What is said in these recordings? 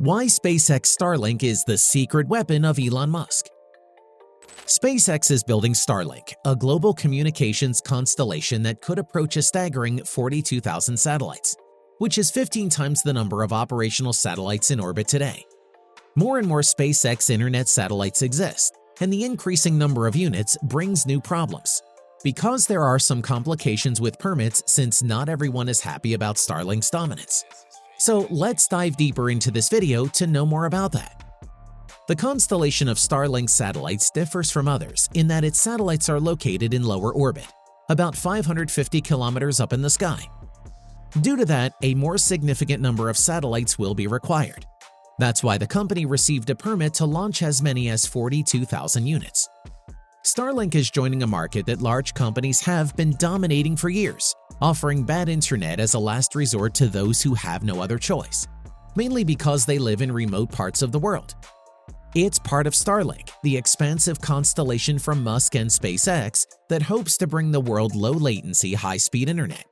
Why SpaceX Starlink is the secret weapon of Elon Musk. SpaceX is building Starlink, a global communications constellation that could approach a staggering 42,000 satellites, which is 15 times the number of operational satellites in orbit today. More and more SpaceX internet satellites exist, and the increasing number of units brings new problems. Because there are some complications with permits since not everyone is happy about Starlink's dominance. So let's dive deeper into this video to know more about that. The constellation of Starlink satellites differs from others in that its satellites are located in lower orbit, about 550 kilometers up in the sky. Due to that, a more significant number of satellites will be required. That's why the company received a permit to launch as many as 42,000 units. Starlink is joining a market that large companies have been dominating for years, offering bad internet as a last resort to those who have no other choice, mainly because they live in remote parts of the world. It's part of Starlink, the expansive constellation from Musk and SpaceX that hopes to bring the world low-latency, high-speed internet,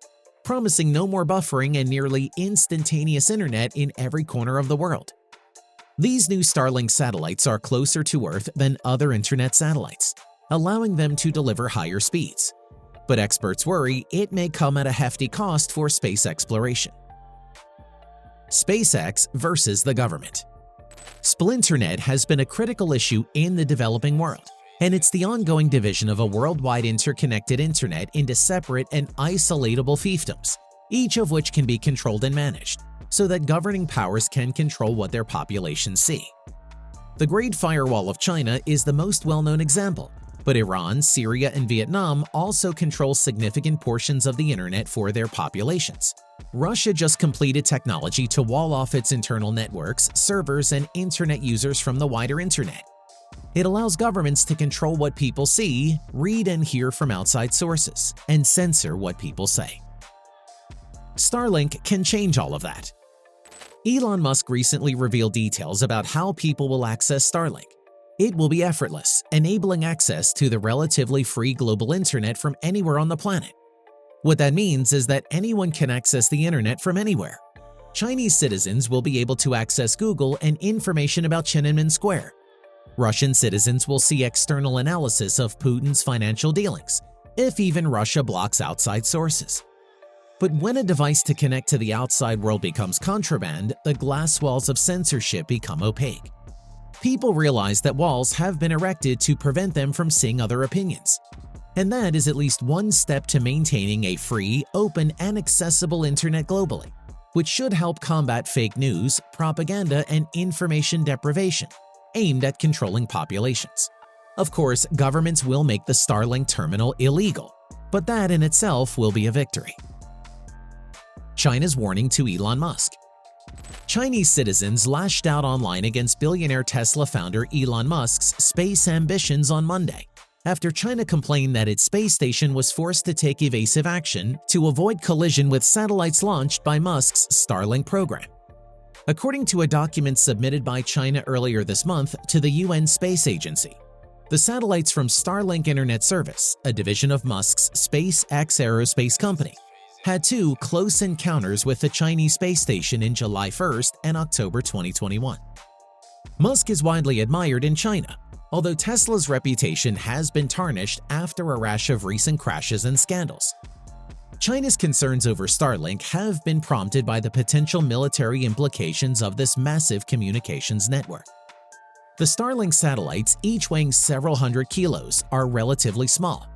promising no more buffering and nearly instantaneous internet in every corner of the world. These new Starlink satellites are closer to Earth than other internet satellites, allowing them to deliver higher speeds. But experts worry it may come at a hefty cost for space exploration. SpaceX versus the government. Splinternet has been a critical issue in the developing world, and it's the ongoing division of a worldwide interconnected internet into separate and isolatable fiefdoms, each of which can be controlled and managed, so that governing powers can control what their populations see. The Great Firewall of China is the most well-known example, but Iran, Syria, and Vietnam also control significant portions of the internet for their populations. Russia just completed technology to wall off its internal networks, servers, and internet users from the wider internet. It allows governments to control what people see, read and hear from outside sources, and censor what people say. Starlink can change all of that. Elon Musk recently revealed details about how people will access Starlink. It will be effortless, enabling access to the relatively free global internet from anywhere on the planet. What that means is that anyone can access the internet from anywhere. Chinese citizens will be able to access Google and information about Tiananmen Square. Russian citizens will see external analysis of Putin's financial dealings, if even Russia blocks outside sources. But when a device to connect to the outside world becomes contraband, the glass walls of censorship become opaque. People realize that walls have been erected to prevent them from seeing other opinions. And that is at least one step to maintaining a free, open, and accessible internet globally, which should help combat fake news, propaganda, and information deprivation aimed at controlling populations. Of course, governments will make the Starlink terminal illegal, but that in itself will be a victory. China's warning to Elon Musk. Chinese citizens lashed out online against billionaire Tesla founder Elon Musk's space ambitions on Monday, after China complained that its space station was forced to take evasive action to avoid collision with satellites launched by Musk's Starlink program. According to a document submitted by China earlier this month to the UN Space Agency, the satellites from Starlink Internet Service, a division of Musk's SpaceX aerospace company, had two close encounters with the Chinese space station in July 1st and October 2021. Musk is widely admired in China, although Tesla's reputation has been tarnished after a rash of recent crashes and scandals. China's concerns over Starlink have been prompted by the potential military implications of this massive communications network. The Starlink satellites, each weighing several hundred kilos, are relatively small.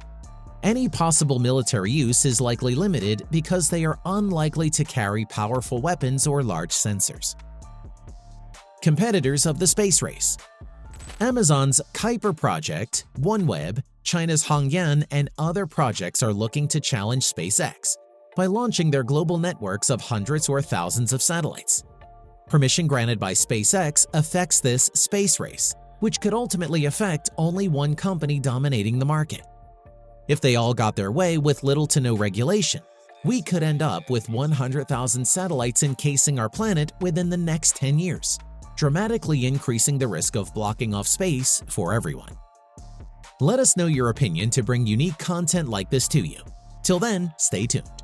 Any possible military use is likely limited because they are unlikely to carry powerful weapons or large sensors. Competitors of the space race. Amazon's Kuiper project, OneWeb, China's Hongyan, and other projects are looking to challenge SpaceX by launching their global networks of hundreds or thousands of satellites. Permission granted by SpaceX affects this space race, which could ultimately affect only one company dominating the market. If they all got their way with little to no regulation, we could end up with 100,000 satellites encasing our planet within the next 10 years, dramatically increasing the risk of blocking off space for everyone. Let us know your opinion to bring unique content like this to you. Till then, stay tuned.